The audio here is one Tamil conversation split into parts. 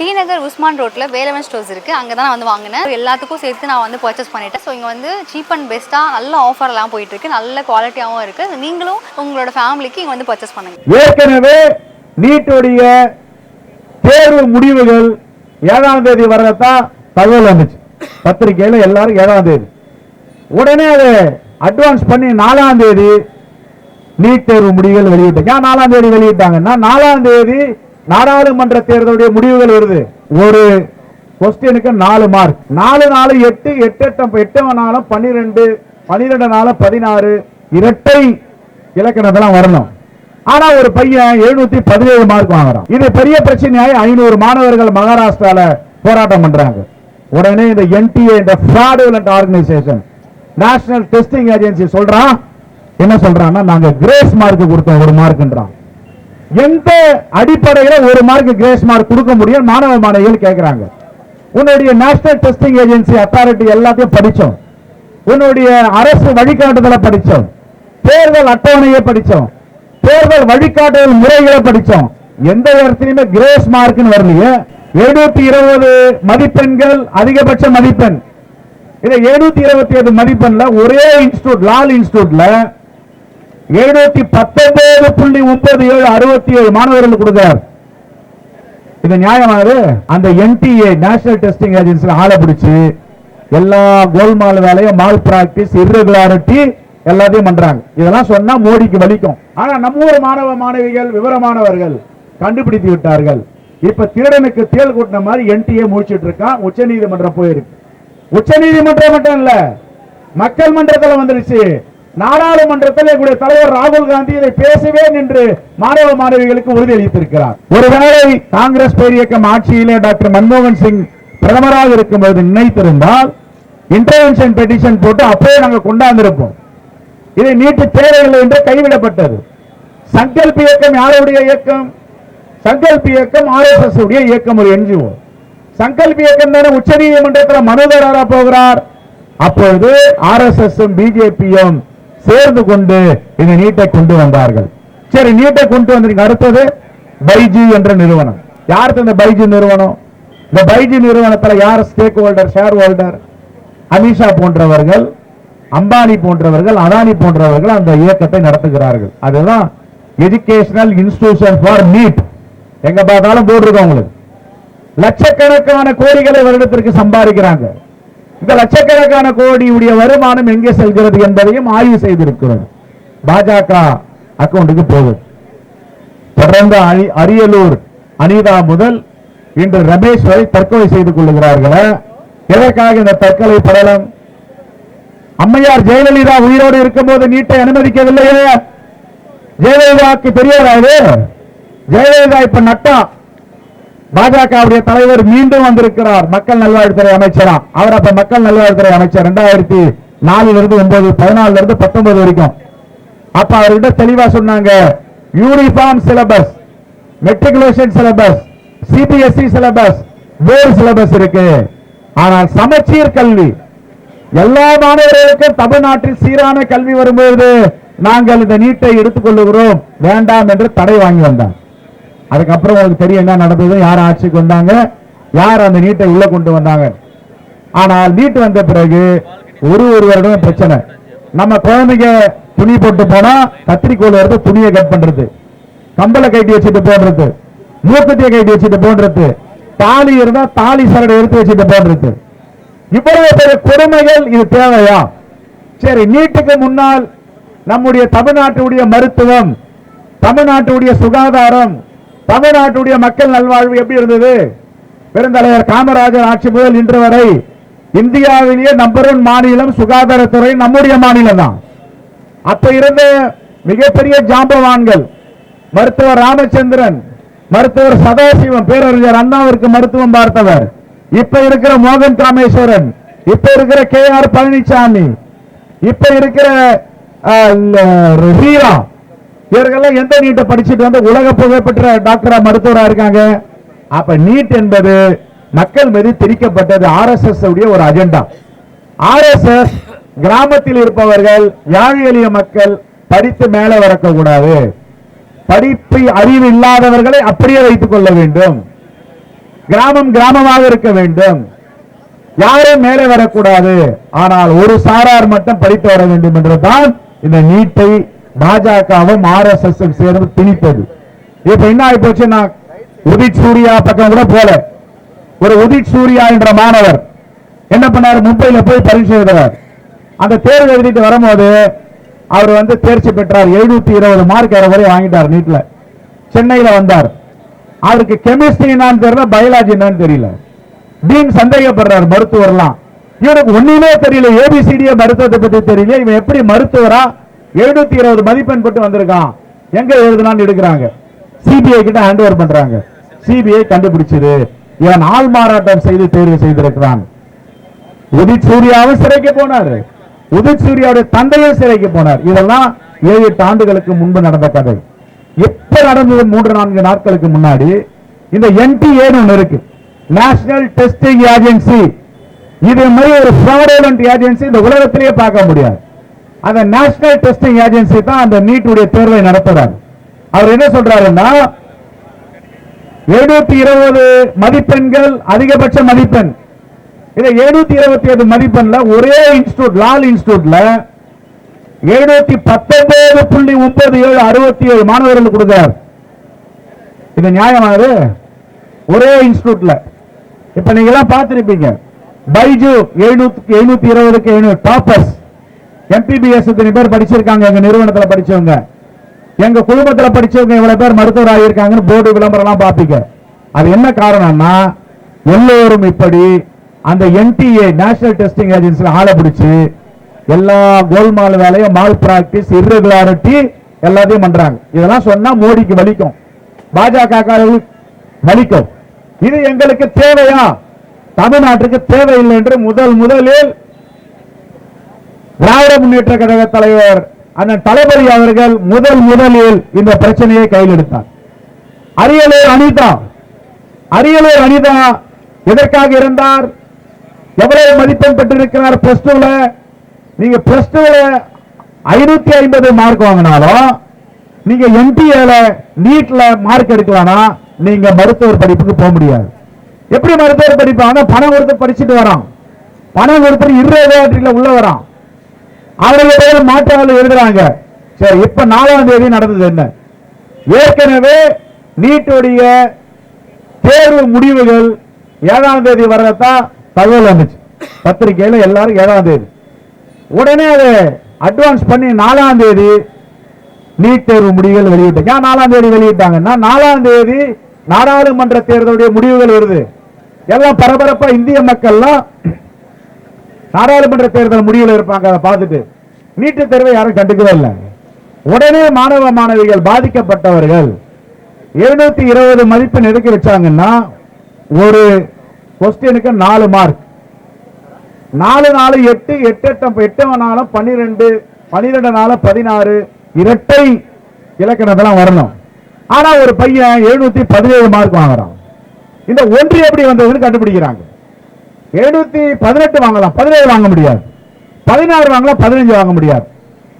டி நகர் உஸ்மான் ரோட்ல வேலவன் ஸ்டோர்ஸ் இருக்கு. அங்க தான் நான் வந்து வாங்கினேன். எல்லாத்துக்கும் சேர்த்து நான் வந்து பர்ச்சேஸ் பண்ணிட்டேன். ஸோ இங்க வந்து சீப் அண்ட் பெஸ்ட்டா நல்ல ஆஃபர்லாம் போயிட்டு இருக்கு, நல்ல குவாலிட்டியாகவும் இருக்கு. நீங்களும் உங்களோட ஃபேமிலிக்கு இங்க வந்து பர்ச்சேஸ் பண்ணுங்க. ஏற்கனவே நீட்டுடைய தேர்வு முடிவுகள் 7ஆம் தேதி வர்றதான் தகவல் வந்துச்சு பத்திரிகையில. எல்லாரும் 7ஆம் தேதி உடனே அதை அட்வான்ஸ் பண்ணி 4ஆம் தேதி நீட் தேர்வு முடிவுகள் வெளியிட்டாங்க. 4ஆம் தேதி வெளியிட்டாங்கன்னா 4ஆம் தேதி நாடாளுமன்ற தேர்தலுடைய முடிவுகள் வருது. ஒரு கொஸ்டினுக்கு 4 மார்க், 4 4 8 8 8 நாளும் 12 12 நாளும் 16 இரட்டை இலக்கணத்தெல்லாம் வரணும். ஆனா ஒரு பையன் 717 மார்க் வாங்குறான். இது பெரிய பிரச்சனையாய் 500 மாணவர்கள் மகாராஷ்டிரால போராட்டம் பண்றாங்க. உடனே இந்த NTA, இந்த fraudulent organisation, national testing agency சொல்றான், என்ன சொல்றான்னா நாங்க கிரேஸ் மார்க் கொடுத்தோம் 1 மார்க்ன்றான். எந்த அடிப்படையில் 1 மார்க் கிரேஸ் மார்க் கொடுக்க முடியும் மாணவ மாணவிகள் கேட்கிறாங்க. உன்னுடைய நேஷனல் டெஸ்டிங் ஏஜென்சி அத்தாரிட்டி எல்லாத்தையும் படிச்சோம், உன்னுடைய அரசு வழிகாட்டுதலை படிச்சோம், தேர்தல் அட்டவணையை படிச்சோம், தேர்தல் வழிகாட்டுதல் முறைகளை படிச்சோம். எந்த இடத்துலயுமே கிரேஸ் மார்க் வரலையே. 720 மதிப்பெண்கள் அதிகபட்ச மதிப்பெண். இதை 727 மதிப்பெண்ல ஒரே இன்ஸ்டிடியூட், லால் இன்ஸ்டிடியூட்ல 719.97 67 மாணவர்கள் கொடுக்கிறார். இது நியாயமானது? அந்த NTA, நேஷனல் டெஸ்டிங் ஏஜென்சி ஆளை பிடிச்சு எல்லா கோல்மால் வேலையும், மால் பிராக்டிஸ், இர்ரெகுலாரிட்டி எல்லாத்தையும் பண்றாங்க. இதெல்லாம் சொன்னா மோடிக்கு வலிக்கும். ஆனா நம்ம ஊர் மாணவ மாணவிகள், விவரமானவர்கள் கண்டுபிடித்து விட்டார்கள். இப்ப திருடனுக்கு தேல் கூட்டின மாதிரி NTA முடிச்சிட்டு இருக்கான். உச்ச நீதிமன்றம் போயிருக்கு. உச்ச நீதிமன்றம் மட்டும் இல்ல, மக்கள் மன்றத்தில் வந்துருச்சு. நாடாளுமன்றத்தில் எங்களுடைய தலைவர் ராகுல் காந்தி இதை பேசுவேன் என்று மாணவ மாணவிகளுக்கு உறுதியளித்திருக்கிறார். ஒருவேளை காங்கிரஸ் பேரியக்கம் ஆட்சியிலே டாக்டர் மன்மோகன் சிங் பிரதமராக இருக்கும்போது நினைத்திருந்தால் இன்டர்வென்ஷன் பெட்டிஷன் போட்டு அப்பவே நாங்கள் கொண்டாந்திருப்போம். இதை நீட்டு தேவையில்லை என்று கைவிடப்பட்டது. சங்கல்ப் இயக்கம் யாருடைய இயக்கம்? சங்கல்ப் இயக்கம் RSS உடைய இயக்கம், ஒரு NGO. சங்கல்ப் இயக்கம் தானே உச்ச நீதிமன்றத்தில் மனுதாரரா போகிறார். அப்பொழுது RSS BJPயும் சேர்ந்து கொண்டு இந்த நீட்டை கொண்டு வந்தார்கள். சரி, நீட்டை கொண்டு வந்தீங்க. அடுத்தது பைஜி என்ற நிறுவனம். யாருக்கு இந்த பைஜி நிறுவனம்? இந்த பைஜி நிறுவனத்தில் யார் stack holder, share holder? Amit Shah போன்றவர்கள், அம்பானி போன்றவர்கள், அதானி போன்றவர்கள் அந்த இயக்கத்தை நடத்துகிறார்கள். அதுதான் எஜுகேஷனல் இன்ஸ்டிடியூஷன் ஃபார் நீட். எங்க பார்த்தாலும் போட்டிருக்கோம். உங்களுக்கு லட்சக்கணக்கான கோடிகளை வருடத்திற்கு சம்பாதிக்கிறாங்க. இந்த லட்சக்கணக்கான கோடியுடைய வருமானம் எங்கே செல்கிறது என்பதையும் ஆய்வு செய்திருக்கிறது. பாஜக அக்கவுண்டுக்கு போகுது. தொடர்ந்து அரியலூர் அனிதா முதல் இன்று ரமேஷ் வரை தற்கொலை செய்து கொள்ளுகிறார்கள். எதற்காக இந்த தற்கொலை படலம்? அம்மையார் ஜெயலலிதா உயிரோடு இருக்கும் போது நீட்டை அனுமதிக்கவில்லையே. ஜெயலலிதாவுக்கு தெரியாதா? ஜெயலலிதா இப்ப நட்டா பாஜக தலைவர் மீண்டும் வந்திருக்கிறார், மக்கள் நல்வாழ்வுத்துறை அமைச்சரா. அவர் அப்ப மக்கள் நல்வாழ்வுத்துறை அமைச்சர் 2004 இருந்து 9, 14 இருந்து 19 வரைக்கும். அப்ப அவர்கிட்ட தெளிவா சொன்னாங்க, uniform syllabus, matriculation syllabus, CBSE syllabus, board syllabus இருக்கு. ஆனால் சமச்சீர் கல்வி எல்லா மாணவர்களுக்கும் தமிழ்நாட்டில் சீரான கல்வி வரும்போது நாங்கள் இந்த நீட்டை எடுத்துக் கொள்ளுகிறோம் வேண்டாம் என்று தடை வாங்கி வந்தார். அதுக்கப்புறம் உங்களுக்கு தெரியும் என்ன நடந்தது, யார் ஆட்சிக்கு வந்தாங்க, யார் அந்த நீட்டை உள்ள கொண்டு வந்தாங்க. ஆனால் நீட் வந்த பிறகு ஒரு வருடம் பிரச்சனை. நம்ம குழந்தைங்க துணி போட்டு போனா கத்திரிக்கோள் எடுத்து துணியை கட் பண்றது, கம்பளை கட்டி வச்சுட்டு போடுறது, மூக்கத்தியை கட்டி வச்சுட்டு போடுறது, தாலி இருந்தா தாலி சரடை எடுத்து வச்சுட்டு போடுறது. இவ்வளவு பெரிய கொடுமைகள் இது தேவையா? சரி, நீட்டுக்கு முன்னால் நம்முடைய தமிழ்நாட்டுடைய மருத்துவம், தமிழ்நாட்டுடைய சுகாதாரம், தமிழ்நாட்டுடைய மக்கள் நல்வாழ்வு எப்படி இருந்தது? பெருந்தலைவர் காமராஜர் ஆட்சி முதல் இன்று வரை இந்தியாவிலேயே நம்பர் 1 மாநிலம் சுகாதாரத்துறை நம்முடைய மாநிலம் தான். அப்ப இருந்த மிகப்பெரிய ஜாம்பவான்கள் மருத்துவர் ராமச்சந்திரன், மருத்துவர் சதாசிவம், பேரறிஞர் அண்ணாவிற்கு மருத்துவம் பார்த்தவர். இப்ப இருக்கிற மோகன் காமேஸ்வரன், இப்ப இருக்கிற KR பழனிசாமி, இப்ப இருக்கிற ரீரா, இவர்கள் எந்த நீட்டை படிச்சுட்டு வந்து உலக புகழ்பெற்ற டாக்டரா மருத்துவரா இருக்காங்க. அப்ப நீட் என்பது மக்கள் மீது திணிக்கப்பட்டது. RSS உடைய ஒரு அஜெண்டா. RSS கிராமத்தில் இருப்பவர்கள், ஏழை எளிய மக்கள் படித்து மேலே வரக்கூடாது, படிப்பு அறிவு இல்லாதவர்களை அப்படியே வைத்துக் கொள்ள வேண்டும். கிராமம் கிராமமாக இருக்க வேண்டும், யாரும் மேலே வரக்கூடாது, ஆனால் ஒரு சாரார் மட்டும் படித்து வர வேண்டும் என்றுதான் இந்த நீட்டை பாஜகவும் RSS சேர்ந்து திணிப்பது. இப்ப என்ன ஆகி போச்சுன்னா, உதித் சூர்யா பக்கம் கூட போல ஒரு உதித் சூர்யா என்ற மாணவர் என்ன பண்ணாரு, மும்பையில போய் பரீட்சை எழுதுறார். அந்த தேர்வு எழுதிட்டு வரும்போது அவர் தேர்ச்சி பெற்றார், 720 மார்க் வரை வாங்கிட்டார். நீட்ல சென்னையில வந்தார். அவருக்கு கெமிஸ்ட்ரி என்னன்னு தெரியல, பயாலஜி என்னன்னு தெரியல. டீன் சந்தேகப்படுறார், மருத்துவர்லாம் இவனுக்கு ஒண்ணுமே தெரியல, ஏபிசிடிய மருத்துவத்தை பத்தி தெரியல, இவன் எப்படி மருத்துவரா 720 மதிப்பெண் போட்டு வந்திருக்கான், எங்க எழுதுனான்னு எடுக்கிறாங்க. சிபிஐ கிட்ட ஹேண்ட் ஓவர் பண்றாங்க. சிபிஐ கண்டுபிடிச்சது இவன் ஆள் மாறாட்டம் செய்து தேர்வு செய்திருக்கிறான். உதித் சூர்யாவும் சிறைக்கு போனார், உதித் சூர்யாவுடைய தந்தையும் சிறைக்கு போனார். இதெல்லாம் 7-8 ஆண்டுகளுக்கு முன்பு நடந்த கதை. எப்ப நடந்தது? 3-4 நாட்களுக்கு முன்னாடி இந்த NTA ஒன்று இருக்கு, நேஷனல் டெஸ்டிங் ஏஜென்சி. இது மாதிரி ஒரு ஃப்ராடுலன்ட் ஏஜென்சி இந்த உலகத்திலேயே பார்க்க முடியாது. அந்த நேஷனல் டெஸ்டிங் ஏஜென்சி தான் அந்த நீட்டுடைய தேர்வை நடத்துறாரு. அவர் என்ன சொல்றாருன்னா, 720 மதிப்பெண்கள் அதிகபட்ச மதிப்பெண். இதை 727 மதிப்பெண்ல ஒரே இன்ஸ்டிடியூட், லால் இன்ஸ்டிடியூட்ல 719.97 மாணவர்கள் கொடுக்கிறார். இது நியாயமானது? ஒரே இன்ஸ்டிடியூட்ல. இப்ப நீங்க எல்லாம் பார்த்திருப்பீங்க, பைஜு 720 டாப்பர்ஸ், MPBS இத்தனை பேர் படிச்சிருக்காங்க, எங்க நிறுவனத்துல படிச்சவங்க, எங்க குடும்பத்துல படிச்சவங்க இவ்வளவு பேர் மருத்துவர் ஆகியிருக்காங்கன்னு போர்டு விளம்பரம் எல்லாம் பார்ப்பீங்க. அது என்ன காரணம்னா, எல்லோரும் இப்படி அந்த NTA நேஷனல் டெஸ்டிங் ஏஜென்சில ஆளை பிடிச்சு எல்லா கோல்மால் வேலையும், மால் பிராக்டிஸ், இர்ரெகுலாரிட்டி எல்லாத்தையும் பண்றாங்க. இதெல்லாம் சொன்னா மோடிக்கு வலிக்கும், பாஜக வலிக்கும். இது எங்களுக்கு தேவையா? தமிழ்நாட்டுக்கு தேவையில்லை என்று முதலில் திராவிட முன்னேற்ற கழக தலைவர் அண்ணன் தளபதி அவர்கள் முதலில் இந்த பிரச்சனையை கையில் எடுத்தார். அரியலூர் அனிதா எதற்காக இருந்தார்? எவ்வளவு மதிப்பெண் பெற்றிருக்கிறார் பிளஸ் டூல? நீங்க பிளஸ் டூல 550 மார்க் வாங்கினாலும் நீங்க NTA நீட்ல மார்க் எடுக்கலாம்னா நீங்க மருத்துவர் படிப்புக்கு போக முடியாது. எப்படி மருத்துவர் படிப்பாங்க? பணம் கொடுத்து படிச்சுட்டு வரான், பணம் கொடுத்து இர்ரெகுலாரிட்டில உள்ள வரான், அவர்கள் மாற்றாளர் எழுதுறாங்க. சரி, இப்ப 4ஆம் தேதி நடந்தது என்ன? ஏற்கனவே நீட்டுடைய தேர்வு முடிவுகள் 7ஆம் தேதி வர்றதா தகவல் வந்துச்சு பத்திரிகையில, எல்லாரும் 7ஆம் தேதி. உடனே அதை அட்வான்ஸ் பண்ணி 4ஆம் தேதி நீட் தேர்வு முடிவுகள் வெளியிட்டாங்க. 4ஆம் தேதி வெளியிட்டாங்கன்னா 4ஆம் தேதி நாடாளுமன்ற தேர்தலுடைய முடிவுகள் வருது. எல்லாம் பரபரப்பா இந்திய மக்கள்லாம் நாடாளுமன்ற தேர்தல் முடிவுகள் இருப்பாங்க. அதை பார்த்துட்டு நீட்டு தேர்வை யாரும் கண்டுக்கவே இல்லை. உடனே மாணவ மாணவிகள் பாதிக்கப்பட்டவர்கள் 720 மதிப்பெண் எதுக்கு வச்சாங்கன்னா, ஒரு கொஸ்டினுக்கு 4 மார்க், 4 4 8 8 8 4 12 12 4 16 இரட்டை இலக்கணத்தெல்லாம் வரணும். ஆனா ஒரு பையன் 717 மார்க் வாங்குறான். இந்த ஒன்று எப்படி வந்ததுன்னு கண்டுபிடிக்கிறாங்க. 718 வாங்கலாம், 17 வாங்க முடியாது, 16 வாங்கலாம், 15 வாங்க முடியாது.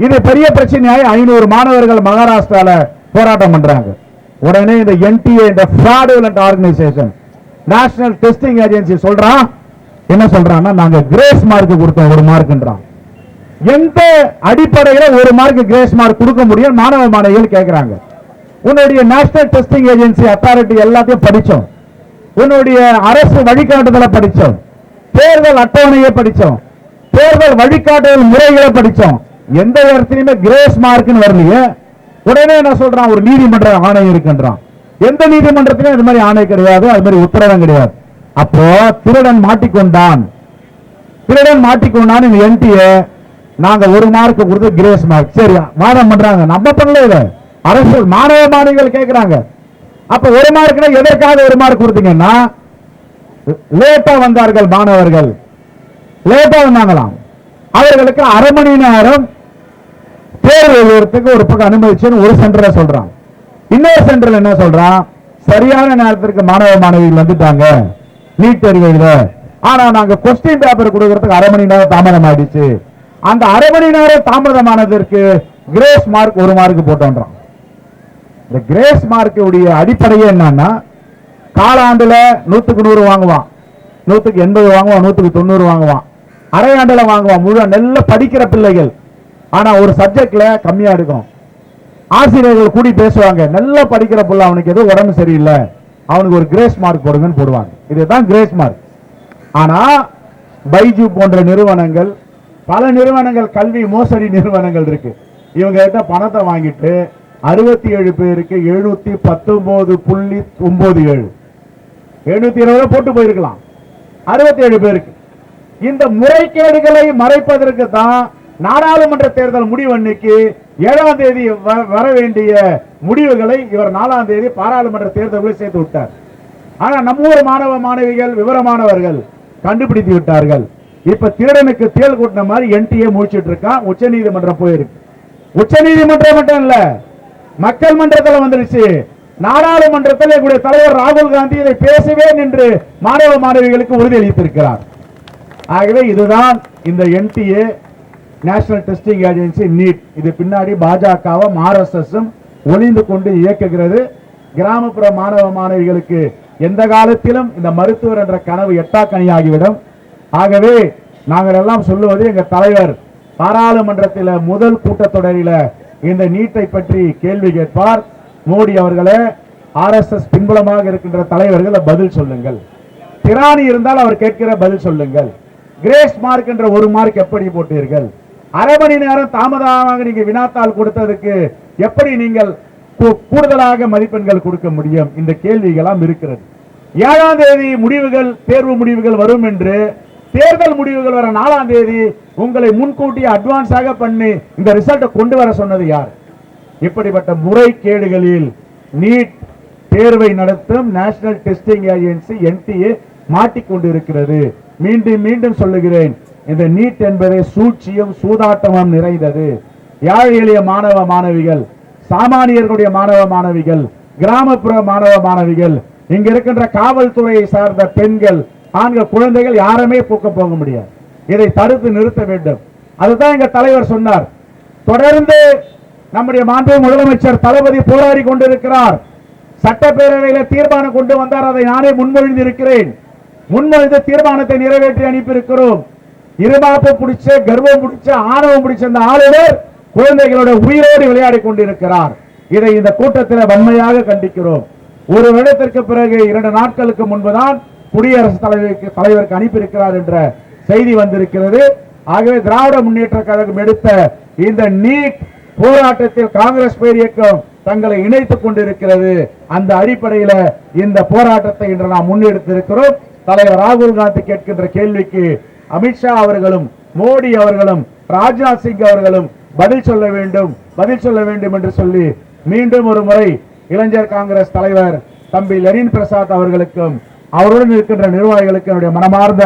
இது பெரிய பிரச்சனையாய் 500 மாணவர்கள் மகாராஷ்டிரால போராட்டம் பண்றாங்க. உடனே இந்த NTA, இந்த fraudulent organisation, national testing agency சொல்றான், என்ன சொல்றான்னா, நாங்க கிரேஸ் மார்க் கொடுத்தோம் 1 மார்க்ன்றான். எந்த அடிப்படையில் 1 மார்க் கிரேஸ் மார்க் கொடுக்க முடியும் மாணவ மாணவிகள் கேட்கிறாங்க. உன்னுடைய நேஷனல் டெஸ்டிங் ஏஜென்சி அத்தாரிட்டி எல்லாத்தையும் படிச்சோம், உன்னுடைய அரசு வழிகாட்டுதலை படிச்சோம், தேர்தல் அட்டவணையை படிச்சோம், தேர்தல் வழிகாட்டுதல் முறைகளை படிச்சோம், எந்த இடத்துலயுமே கிரேஸ் மார்க்னு வரலையே. உடனே என்ன சொல்றான், ஒரு நீதிமன்ற ஆணை இருக்குன்றான். எந்த நீதிமன்றத்திலும் இது மாதிரி ஆணை கிடையாது, அது மாதிரி உத்தரவும் கிடையாது. அப்போ திருடன் மாட்டிக்கொண்டான் இந்த NTA நாங்க 1 மார்க் கொடுத்து கிரேஸ் மார்க். சரி, வாதம் பண்றாங்க, நம்ம பண்ணல, இத அரசு மாணவ மாணவிகள் கேட்கிறாங்க. அப்ப 1 மார்க்னா எதற்காக 1 மார்க் கொடுத்தீங்கன்னா, லேட்டா வந்தார்கள் மாணவர்கள், லேட்டா வந்தாங்களாம், அவர்களுக்கு அரை மணி நேரம் தேர்வு எழுதுறதுக்கு ஒரு பக்கம் அனுமதிச்சுன்னு ஒரு சென்டர்ல சொல்றான். இன்னொரு சென்டர்ல என்ன சொல்றான், சரியான நேரத்திற்கு மாணவ மாணவிகள் வந்துட்டாங்க நீட் தேர்வு எழுத, ஆனா நாங்க கொஸ்டின் பேப்பர் கொடுக்கறதுக்கு அரை மணி நேரம் தாமதம் ஆயிடுச்சு. அந்த அரை மணி நேரம் தாமதமானதற்கு கிரேஸ் மார்க் 1 மார்க் போட்டோன்றான். இந்த கிரேஸ் மார்க் உடைய அடிப்படையே என்னன்னா, காலாண்டுல 100க்கு 100 வாங்குவான், 100க்கு 80 வாங்குவான், 100க்கு 90 வாங்குவான். அரையாண்டுல வாங்குவான். முழு நல்ல படிக்கிற பிள்ளைகள், ஆனா ஒரு சப்ஜெக்ட்ல கம்மியா எடுக்கும். ஆசிரியர்கள் கூடி பேசுவாங்க, நல்லா படிக்கிற புள்ள அவனுக்கு ஏதோ உடம்பு சரியில்லை, அவனுக்கு ஒரு கிரேஸ் மார்க் போடுங்கன்னு போடுவாங்க. இதுதான் கிரேஸ் மார்க். ஆனா பைஜு போன்ற நிறுவனங்கள், பல நிறுவனங்கள், கல்வி மோசடி நிறுவனங்கள் இருக்கு. இவங்க கிட்ட பணத்தை வாங்கிட்டு 67 பேருக்கு 719.97 720 போட்டு போயிருக்கலாம். 67 பேருக்கு. இந்த முறைகேடுகளை மறைப்பதற்கு தான் நாடாளுமன்ற தேர்தல் முடிவு அன்னைக்கு 7ஆம் தேதி வர வேண்டிய முடிவுகளை இவர் 4ஆம் தேதி பாராளுமன்ற தேர்தல்களை சேர்த்து விட்டார். ஆனா நம்ம ஊர் மாணவ மாணவிகள், விவரமானவர்கள் கண்டுபிடித்து விட்டார்கள். இப்ப திருடனுக்கு தேல் கூட்டின மாதிரி என்டிஏ முடிச்சிட்டு இருக்கான். உச்ச நீதிமன்றம் போயிருக்கு. உச்ச நீதிமன்றம் மட்டும் இல்ல, மக்கள் மன்றத்தில் வந்துருச்சு. நாடாளுமன்றத்தில் எங்களுடைய தலைவர் ராகுல் காந்தி இதை பேசுவேன் என்று மாணவ மாணவிகளுக்கு உறுதியளித்திருக்கிறார். ஆகவே இதுதான் இந்த NTA, national testing agency, NEET. இது பின்னாடி பாஜகவும் ஆர்எஸ்எஸும் ஒளிந்து கொண்டு இயக்குகிறது. கிராமப்புற மாணவ மாணவிகளுக்கு எந்த காலத்திலும் இந்த மருத்துவர் என்ற கனவு எட்டாக்கனியாகிவிடும். ஆகவே நாங்கள் எல்லாம் சொல்லுவது, எங்க தலைவர் பாராளுமன்றத்தில் முதல் கூட்டத்தொடரில் இந்த நீட்டை பற்றி கேள்வி கேட்பார். மோடி அவர்களே, ஆர்எஸ்எஸ் பின்புலமாக இருக்கின்ற தலைவர்கள் பதில் சொல்லுங்கள். திராணி இருந்தால் அவர் கேட்கிற பதில் சொல்லுங்கள். கிரேஸ் மார்க் என்ற ஒரு மார்க் எப்படி போட்டீர்கள்? அரை மணி நேரம் தாமதமாக நீங்க வினாத்தாள் கொடுத்ததுக்கு எப்படி நீங்கள் கூடுதலாக மதிப்பெண்கள் கொடுக்க முடியும்? இந்த கேள்விகளாம் இருக்கிறது. 7ஆம் தேதி முடிவுகள், தேர்வு முடிவுகள் வரும் என்று, தேர்தல் முடிவுகள் வர 4ஆம் தேதி உங்களை முன்கூட்டி அட்வான்ஸாக பண்ணி இந்த ரிசல்ட்டை கொண்டு வர சொன்னது யார்? இப்படிப்பட்ட முறைகேடுகளில் நீட் தேர்வை நடத்தும் நேஷனல் டெஸ்டிங் ஏஜென்சி என்டிஏ மாட்டிக்கொண்டிருக்கிறது. மீண்டும் மீண்டும் சொல்லுகிறேன், இந்த நீட் என்பதை சூழ்ச்சியும் சூதாட்டமும் நிறைந்தது. ஏழை எளிய மாணவ மாணவிகள், சாமானியர்களுடைய மாணவ மாணவிகள், கிராமப்புற மாணவ மாணவிகள், இங்க இருக்கின்ற காவல்துறையை சார்ந்த பெண்கள், ஆண்கள், குழந்தைகள் யாருமே போக முடியாது. இதை தடுத்து நிறுத்த வேண்டும். அதுதான் எங்க தலைவர் சொன்னார். தொடர்ந்து நம்முடைய மாண்பு முதலமைச்சர் தளபதி போராடி கொண்டிருக்கிறார். சட்டப்பேரவையில் தீர்மானம் கொண்டு வந்தார். அதை நானே முன்மொழிந்து இருக்கிறேன். முன்மொழிந்த தீர்மானத்தை நிறைவேற்றி அனுப்பியிருக்கிறோம். இருமாப்பு பிடிச்ச, கர்வம் பிடிச்ச, ஆணவம் பிடிச்ச அந்த ஆளுநர் குழந்தைகளோட உயிரோடு விளையாடி கொண்டிருக்கிறார். இதை இந்த கூட்டத்தில் வன்மையாக கண்டிக்கிறோம். ஒரு வருடத்திற்கு பிறகு 2 நாட்களுக்கு முன்புதான் குடியரசுத் தலைவருக்கு அனுப்பியிருக்கிறார் என்ற செய்தி வந்திருக்கிறது. ஆகவே திராவிட முன்னேற்ற கழகம் எடுத்த இந்த நீட் போராட்டத்தில் காங்கிரஸ் பேர் இயக்கம் தங்களை இணைத்துக் கொண்டிருக்கிறது. அந்த அடிப்படையில் இந்த போராட்டத்தை இன்று நாம் முன்னெடுத்திருக்கிறோம். தலைவர் ராகுல் காந்தி கேட்கின்ற கேள்விக்கு அமித்ஷா அவர்களும், மோடி அவர்களும், ராஜ்நாத் சிங் அவர்களும் பதில் சொல்ல வேண்டும் என்று சொல்லி மீண்டும் ஒரு முறை இளைஞர் காங்கிரஸ் தலைவர் தம்பி லெனின் பிரசாத் அவர்களுக்கும் அவருடன் இருக்கின்ற நிர்வாகிகளுக்கு என்னுடைய மனமார்ந்த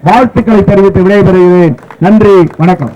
வாழ்த்துக்களை தெரிவித்து விடைபெறுகிறேன். நன்றி, வணக்கம்.